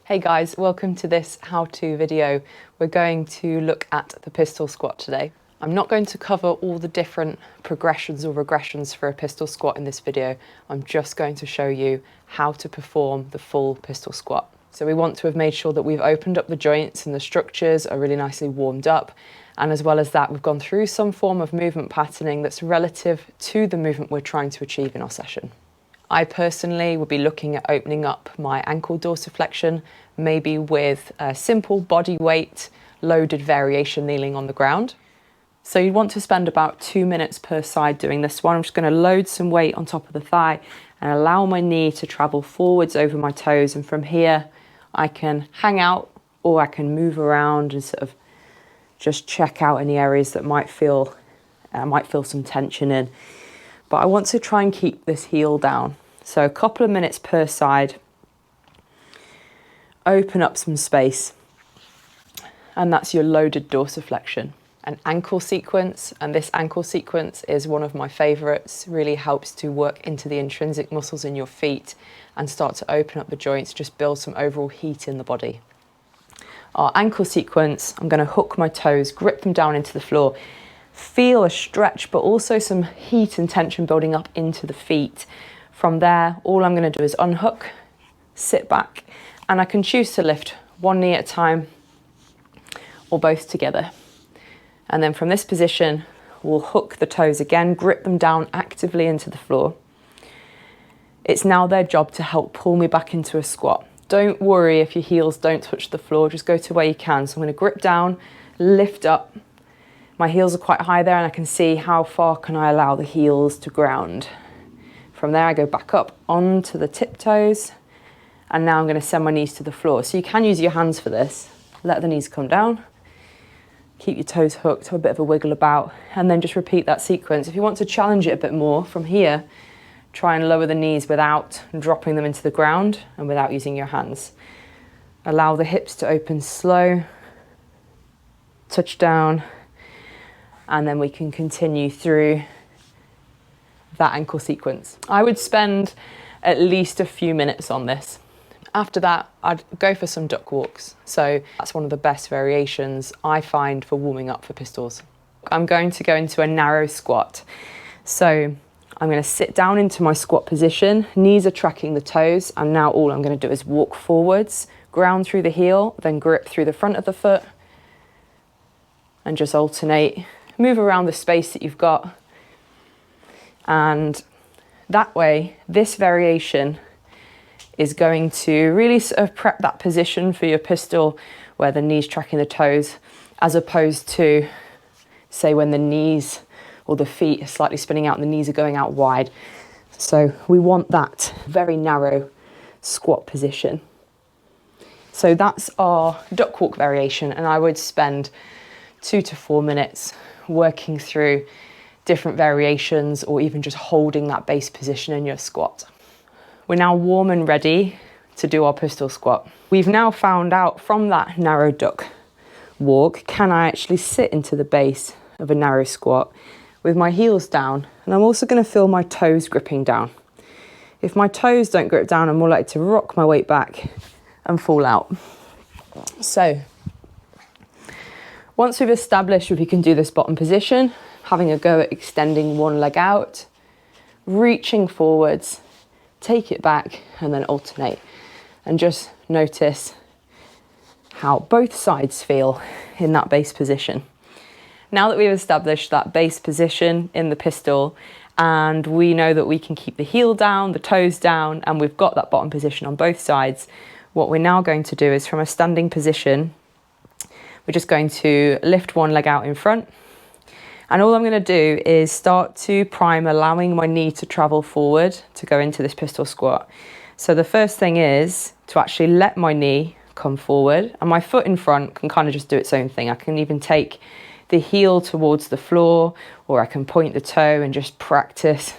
Hey guys, welcome to this how-to video. We're going to look at the pistol squat today. I'm not going to cover all the different progressions or regressions for a pistol squat in this video. I'm just going to show you how to perform the full pistol squat. So we want to have made sure that we've opened up the joints and the structures are really nicely warmed up. And as well as that, we've gone through some form of movement patterning that's relative to the movement we're trying to achieve in our session. I personally would be looking at opening up my ankle dorsiflexion, maybe with a simple body weight loaded variation kneeling on the ground. So you'd want to spend about 2 minutes per side doing this one. I'm just going to load some weight on top of the thigh and allow my knee to travel forwards over my toes. And from here, I can hang out or I can move around and sort of just check out any areas that might feel some tension in. But I want to try and keep this heel down. So a couple of minutes per side. Open up some space. And that's your loaded dorsiflexion. An ankle sequence, and this ankle sequence is one of my favorites. Really helps to work into the intrinsic muscles in your feet and start to open up the joints, just build some overall heat in the body. Our ankle sequence, I'm going to hook my toes, grip them down into the floor. Feel a stretch, but also some heat and tension building up into the feet. From there, all I'm going to do is unhook, sit back, and I can choose to lift one knee at a time or both together. And then from this position, we'll hook the toes again, grip them down actively into the floor. It's now their job to help pull me back into a squat. Don't worry if your heels don't touch the floor, just go to where you can. So I'm going to grip down, lift up. My heels are quite high there and I can see how far can I allow the heels to ground. From there I go back up onto the tiptoes and now I'm going to send my knees to the floor. So you can use your hands for this. Let the knees come down, keep your toes hooked, have a bit of a wiggle about and then just repeat that sequence. If you want to challenge it a bit more from here, try and lower the knees without dropping them into the ground and without using your hands. Allow the hips to open slow, touch down, and then we can continue through that ankle sequence. I would spend at least a few minutes on this. After that, I'd go for some duck walks. So that's one of the best variations I find for warming up for pistols. I'm going to go into a narrow squat. So I'm going to sit down into my squat position, knees are tracking the toes, and now all I'm going to do is walk forwards, ground through the heel, then grip through the front of the foot, and just alternate. Move around the space that you've got. And that way, this variation is going to really sort of prep that position for your pistol where the knee's tracking the toes, as opposed to, say, when the knees or the feet are slightly spinning out and the knees are going out wide. So we want that very narrow squat position. So that's our duck walk variation, and I would spend 2 to 4 minutes working through different variations or even just holding that base position in your squat. We're now warm and ready to do our pistol squat. We've now found out from that narrow duck walk, can I actually sit into the base of a narrow squat with my heels down? And I'm also going to feel my toes gripping down. If my toes don't grip down, I'm more likely to rock my weight back and fall out. So once we've established if you can do this bottom position, having a go at extending one leg out, reaching forwards, take it back and then alternate. And just notice how both sides feel in that base position. Now that we've established that base position in the pistol and we know that we can keep the heel down, the toes down, and we've got that bottom position on both sides, what we're now going to do is from a standing position, we're just going to lift one leg out in front. And all I'm going to do is start to prime, allowing my knee to travel forward to go into this pistol squat. So the first thing is to actually let my knee come forward and my foot in front can kind of just do its own thing. I can even take the heel towards the floor, or I can point the toe and just practice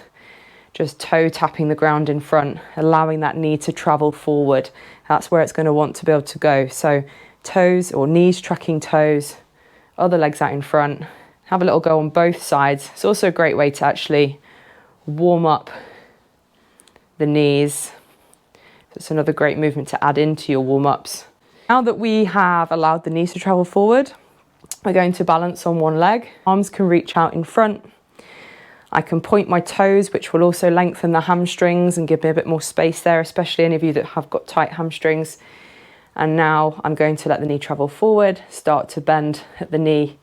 just toe tapping the ground in front, allowing that knee to travel forward. That's where it's going to want to be able to go. So toes or knees tracking toes, other legs out in front. Have a little go on both sides. It's also a great way to actually warm up the knees, It's another great movement to add into your warm-ups. Now that we have allowed the knees to travel forward, we're going to balance on one leg. Arms can reach out in front. I can point my toes, which will also lengthen the hamstrings and give me a bit more space there, especially any of you that have got tight hamstrings. And now I'm going to let the knee travel forward, start to bend at the knee,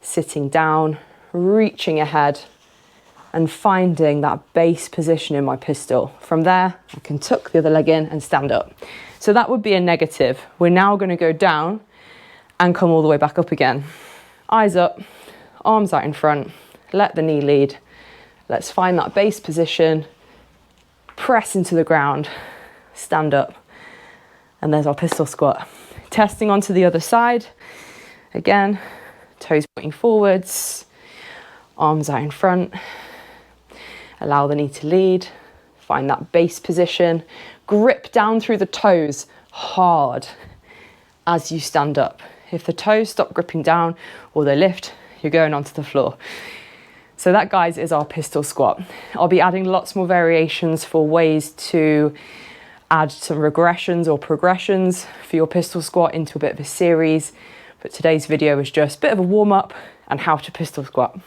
sitting down, reaching ahead and finding that base position in my pistol. From there, I can tuck the other leg in and stand up. So that would be a negative. We're now going to go down and come all the way back up again. Eyes up, arms out in front, let the knee lead. Let's find that base position, press into the ground, stand up, and there's our pistol squat. Testing onto the other side. Again, toes pointing forwards, arms out in front. Allow the knee to lead, find that base position, grip down through the toes hard as you stand up. If the toes stop gripping down or they lift, you're going onto the floor. So that, guys, is our pistol squat. I'll be adding lots more variations for ways to add some regressions or progressions for your pistol squat into a bit of a series. But today's video is just a bit of a warm up and how to pistol squat.